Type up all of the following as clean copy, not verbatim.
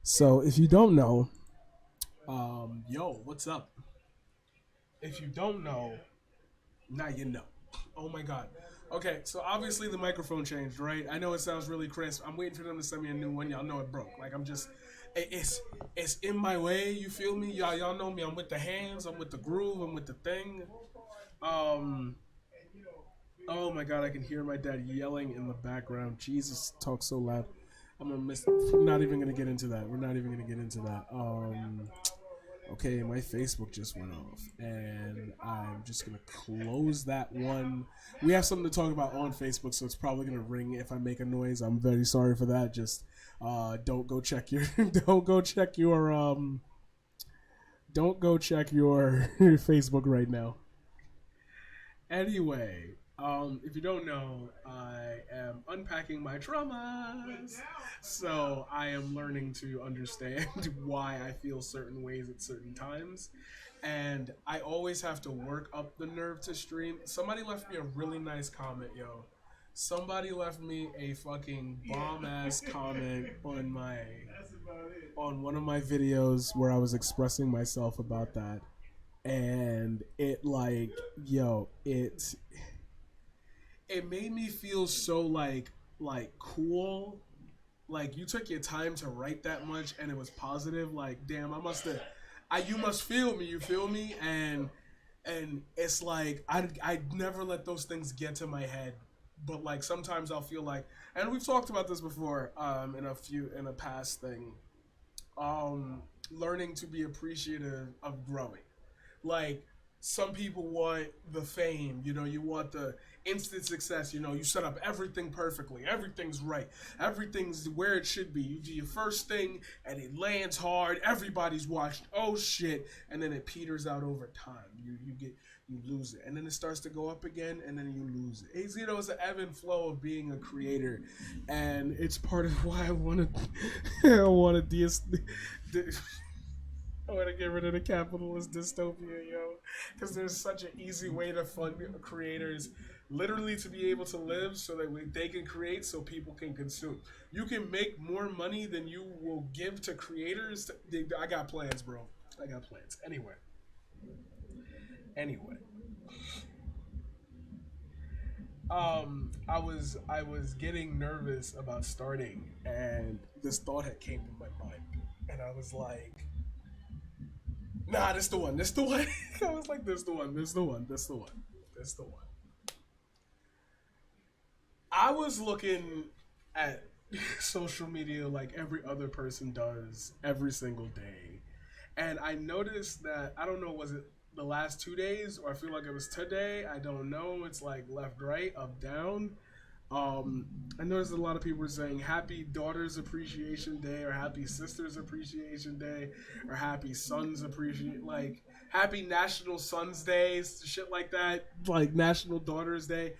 So if you don't know, yo, what's up? If you don't know, now you know. Oh my god. Okay, so obviously the microphone changed, right? I know it sounds really crisp. I'm waiting for them to send me a new one. Y'all know it broke. Like I'm just, it's in my way. You feel me? Y'all know me. I'm with the hands. I'm with the groove. I'm with the thing. Um. Oh my god, I can hear my dad yelling in the background. Jesus, talk so loud. I'm gonna miss. We're not even gonna get into that. We're not even gonna get into that. Okay, my Facebook just went off, and I'm just gonna close that one. We have something to talk about on Facebook, so it's probably gonna ring if I make a noise. I'm very sorry for that. Just don't go check your don't go check your don't go check your Facebook right now. Anyway, if you don't know, I am unpacking my traumas. So I am learning to understand why I feel certain ways at certain times. And I always have to work up the nerve to stream. Somebody left me a really nice comment, yo. Somebody left me a fucking bomb ass comment on one of my videos where I was expressing myself about that, and it like yo it made me feel so like cool, like you took your time to write that much and it was positive. Like damn, I must have I you must feel me, you feel me. And it's like I never let those things get to my head, but like sometimes I'll feel like, and we've talked about this before in a past thing, learning to be appreciative of growing. Like some people want the fame, you want the instant success, you set up everything perfectly, everything's right, everything's where it should be. You do your first thing and it lands hard, everybody's watched, oh shit, and then it peters out over time. You lose it, and then it starts to go up again, and then you lose it. It's an ebb and flow of being a creator, and it's part of why I want to I want to I want to get rid of the capitalist dystopia, yo. Because there's such an easy way to fund creators, literally to be able to live so that they can create so people can consume. You can make more money than you will give to creators. I got plans, bro. I got plans. Anyway. I was getting nervous about starting, and this thought had came to my mind, and I was like, nah, this the one. This the one. I was like, this the one. This the one. This the one. This the one. I was looking at social media like every other person does every single day. And I noticed that, I don't know, was it the last 2 days or I feel like it was today? I don't know. It's like left, right, up, down. Um, I noticed a lot of people were saying Happy Daughters Appreciation Day or Happy Sisters Appreciation Day or Happy Sons Appreciation, like Happy National Sons Day, shit like that, like National Daughters Day.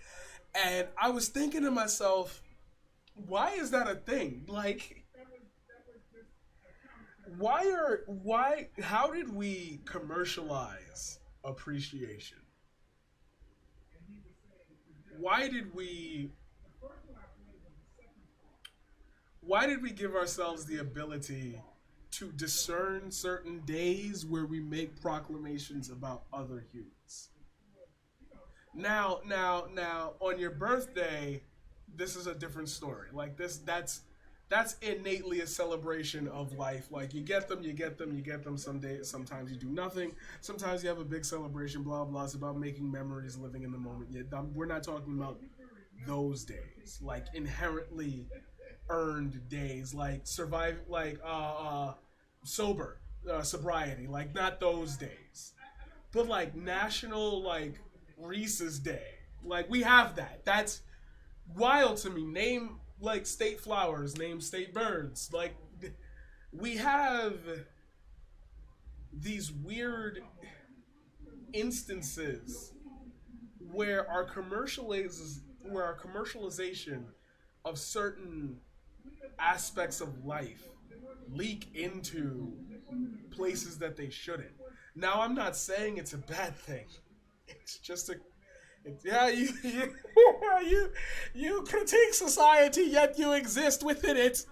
And I was thinking to myself, why is that a thing? Like, how did we commercialize appreciation? Why did we why did we give ourselves the ability to discern certain days where we make proclamations about other humans? Now, on your birthday, this is a different story. Like that's innately a celebration of life. Like you get them, you get them, you get them. Some days, sometimes you do nothing. Sometimes you have a big celebration. Blah blah. It's about making memories, living in the moment. Yet we're not talking about those days, like inherently earned days, like survive, like sober sobriety, like not those days, but like national, like Reese's Day. Like we have that. That's wild to me. Name like state flowers, name state birds. Like we have these weird instances where our commercialization of certain aspects of life leak into places that they shouldn't. Now, I'm not saying it's a bad thing. It's just a yeah, you you critique society, yet you exist within it.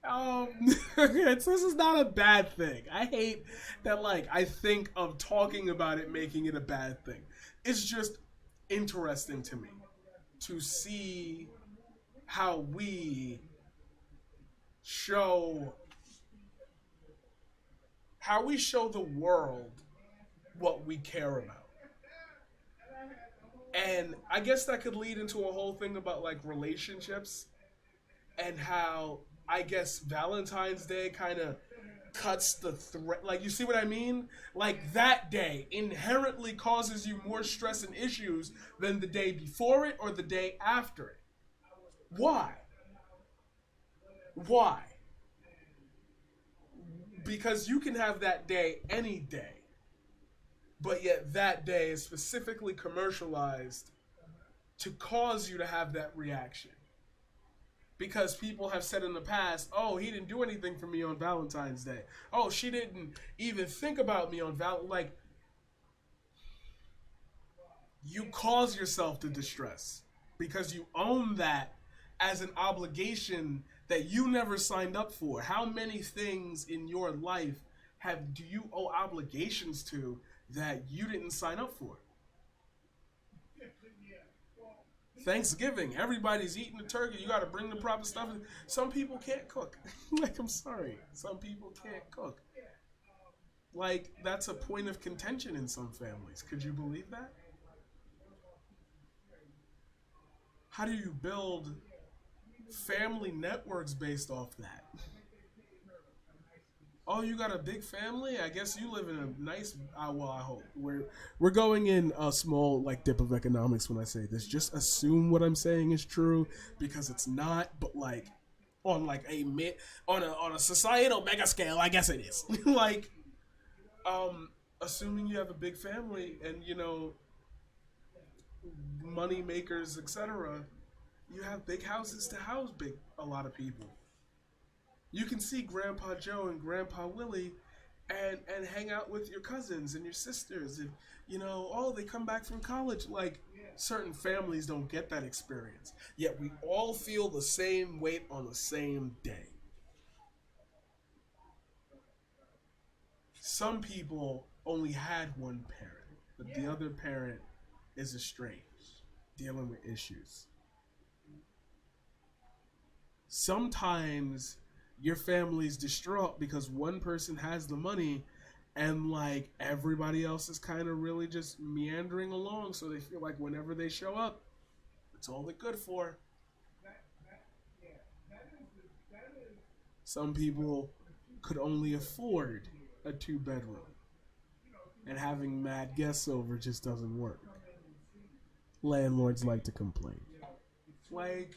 Um, this is not a bad thing. I hate that. Like, I think of talking about it making it a bad thing. It's just interesting to me to see how we show the world what we care about. And I guess that could lead into a whole thing about like relationships and how I guess Valentine's Day kind of cuts the thread. Like, you see what I mean? Like, that day inherently causes you more stress and issues than the day before it or the day after it. Why? Why? Because you can have that day any day, but yet that day is specifically commercialized to cause you to have that reaction. Because people have said in the past, oh, he didn't do anything for me on Valentine's Day. Oh, she didn't even think about me on like, you cause yourself to distress because you own that as an obligation that you never signed up for. How many things in your life do you owe obligations to that you didn't sign up for? Thanksgiving, everybody's eating the turkey. You got to bring the proper stuff. Some people can't cook. Like, I'm sorry, some people can't cook. Like, that's a point of contention in some families. Could you believe that? How do you build family networks based off that? Oh, you got a big family? I guess you live in a nice. Well, I hope we're going in a small like dip of economics when I say this. Just assume what I'm saying is true because it's not. But like on like on a societal mega scale, I guess it is. Like assuming you have a big family and money makers, etc. You have big houses to house a lot of people. You can see Grandpa Joe and Grandpa Willie and hang out with your cousins and your sisters and oh, they come back from college. Like, certain families don't get that experience. Yet we all feel the same weight on the same day. Some people only had one parent, but the other parent is estranged, dealing with issues. Sometimes your family's distraught because one person has the money and like everybody else is kind of really just meandering along, so they feel like whenever they show up, it's all they're good for. Some people could only afford a 2 bedroom, and having mad guests over just doesn't work. Landlords like to complain. Like,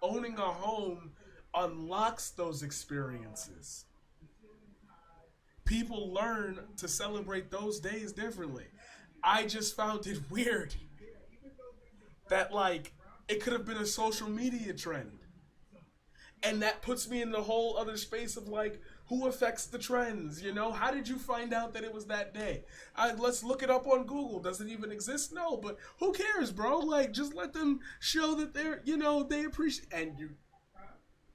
owning a home unlocks those experiences. People learn to celebrate those days differently. I just found it weird that like it could have been a social media trend. And that puts me in the whole other space of like, who affects the trends? How did you find out that it was that day? Let's look it up on Google. Does it even exist? No, but who cares, bro? Like, just let them show that they appreciate, and you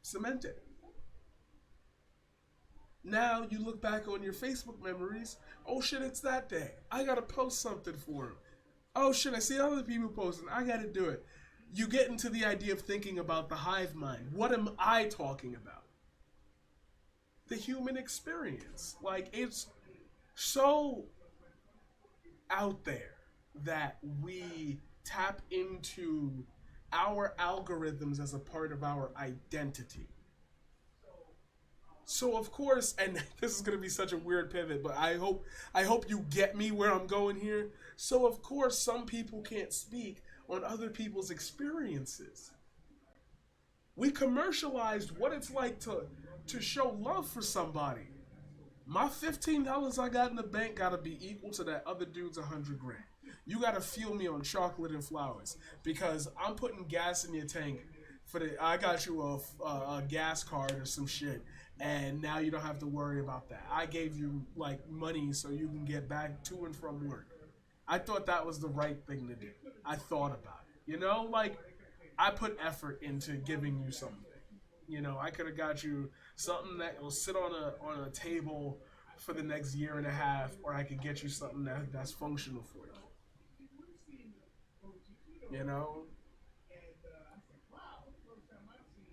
cement it. Now you look back on your Facebook memories. Oh shit, it's that day. I gotta post something for him. Oh shit, I see other people posting. I gotta do it. You get into the idea of thinking about the hive mind. What am I talking about? The human experience. Like, it's so out there that we tap into our algorithms as a part of our identity. So of course, and this is gonna be such a weird pivot, but I hope you get me where I'm going here. So of course, some people can't speak on other people's experiences. We commercialized what it's like to show love for somebody. My $15 I got in the bank gotta be equal to that other dude's 100 grand. You gotta fuel me on chocolate and flowers because I'm putting gas in your tank I got you a gas card or some shit, and now you don't have to worry about that. I gave you like money so you can get back to and from work. I thought that was the right thing to do. I thought about it. Like, I put effort into giving you something. I could have got you something that will sit on a table for the next year and a half, or I could get you something that's functional for you. You know,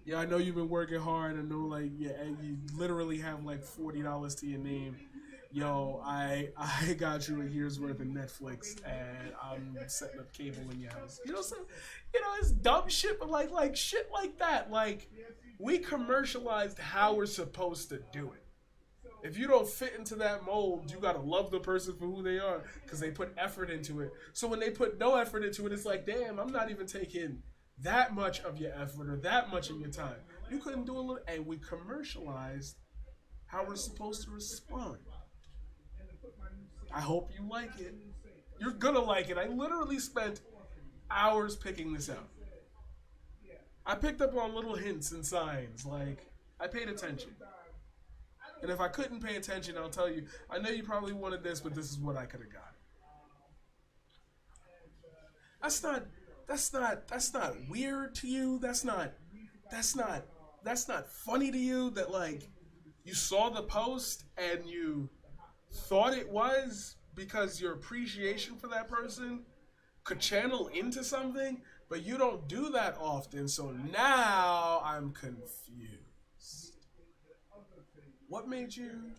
yeah, I know you've been working hard. I know, like, yeah, and you literally have like $40 to your name. Yo, I got you a year's worth of Netflix, and I'm setting up cable in your house. It's dumb shit, but like shit like that. Like, we commercialized how we're supposed to do it. If you don't fit into that mold, you gotta love the person for who they are because they put effort into it. So when they put no effort into it, it's like, damn, I'm not even taking that much of your effort or that much of your time. You couldn't do a little, and we commercialized how we're supposed to respond. I hope you like it. You're gonna like it. I literally spent hours picking this out. I picked up on little hints and signs. Like, I paid attention. And if I couldn't pay attention, I'll tell you, I know you probably wanted this, but this is what I could have got. That's not that's not weird to you. That's not that's not funny to you that, like, you saw the post and you thought it was because your appreciation for that person could channel into something, but you don't do that often. So now I'm confused. What made you?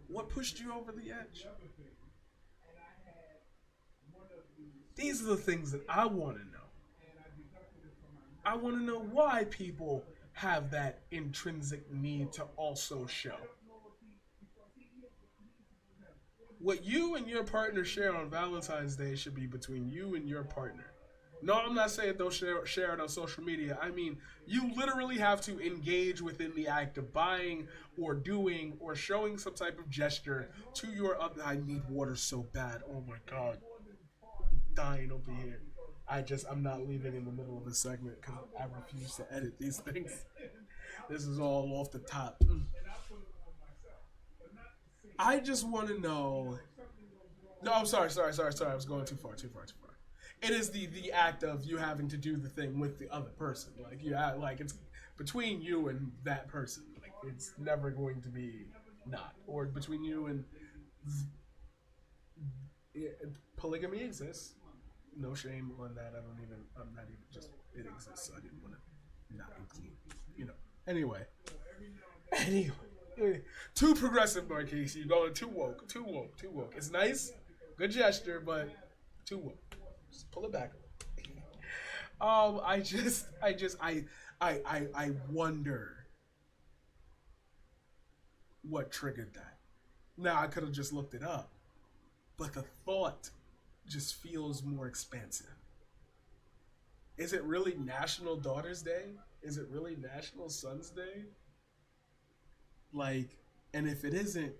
What pushed you over the edge? These are the things that I want to know. I want to know why people have that intrinsic need to also show. What you and your partner share on Valentine's Day should be between you and your partner. No, I'm not saying don't share it on social media. I mean, you literally have to engage within the act of buying or doing or showing some type of gesture to your other. I need water so bad. Oh my god, dying over here. I'm not leaving in the middle of the segment because I refuse to edit these things. This is all off the top. I just want to know. No, I'm sorry. I was going too far. It is the act of you having to do the thing with the other person. Like, like it's between you and that person. Like, it's never going to be not, or between you and polygamy exists. No shame on that. I'm not even just. It exists. So I didn't want to not include. Anyway. Anyway. Too progressive, Marquise. You're going too woke. Too woke. Too woke. It's nice. Good gesture, but too woke. Just pull it back. I wonder what triggered that. Now, I could have just looked it up, but the thought just feels more expansive. Is it really National Daughters Day? Is it really National Sons Day? Like, and if it isn't,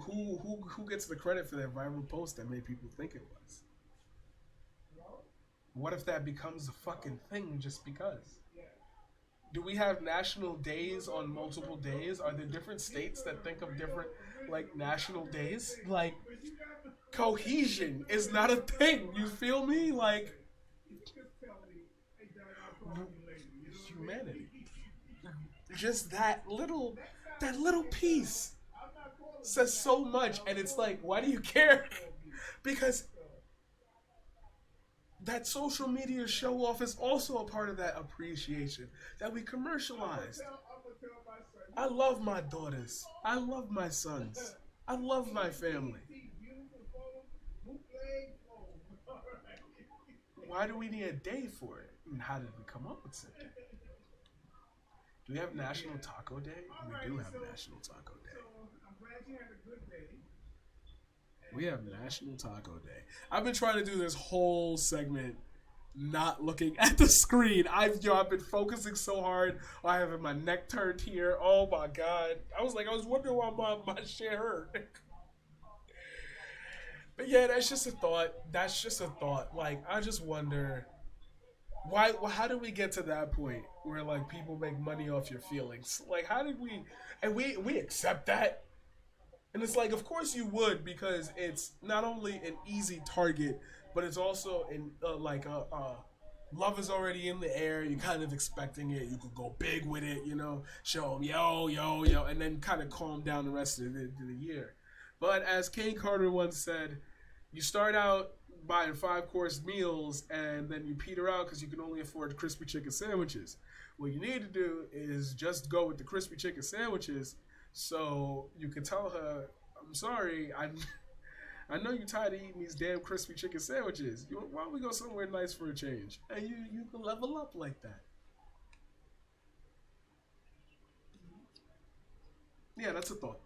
who gets the credit for that viral post that made people think it was? What if that becomes a fucking thing just because? Do we have national days on multiple days? Are there different states that think of different, like, national days? Like, cohesion is not a thing. You feel me? Like, humanity. Just that little piece says so much, and it's like, why do you care? Because that social media show off is also a part of that appreciation that we commercialized. I love my daughters. I love my sons. I love my family. Why do we need a day for it? And how did we come up with something? Do we have National Taco Day? We do have National Taco Day. We have National Taco Day. I've been trying to do this whole segment not looking at the screen. I've been focusing so hard. I have my neck turned here. Oh my god. I was wondering why my shit hurt. But yeah, that's just a thought. Like, I just wonder why. How did we get to that point where, like, people make money off your feelings? Like, how did we? And we accept that. And it's like, of course you would, because it's not only an easy target, but it's also love is already in the air. You're kind of expecting it. You could go big with it, you know, show them yo, yo, yo, and then kind of calm down the rest of the year. But as Kane Carter once said, you start out buying 5 course meals and then you peter out because you can only afford crispy chicken sandwiches. What you need to do is just go with the crispy chicken sandwiches so you can tell her, I'm sorry, I know you're tired of eating these damn crispy chicken sandwiches. Why don't we go somewhere nice for a change? And you can level up like that. Yeah, that's a thought.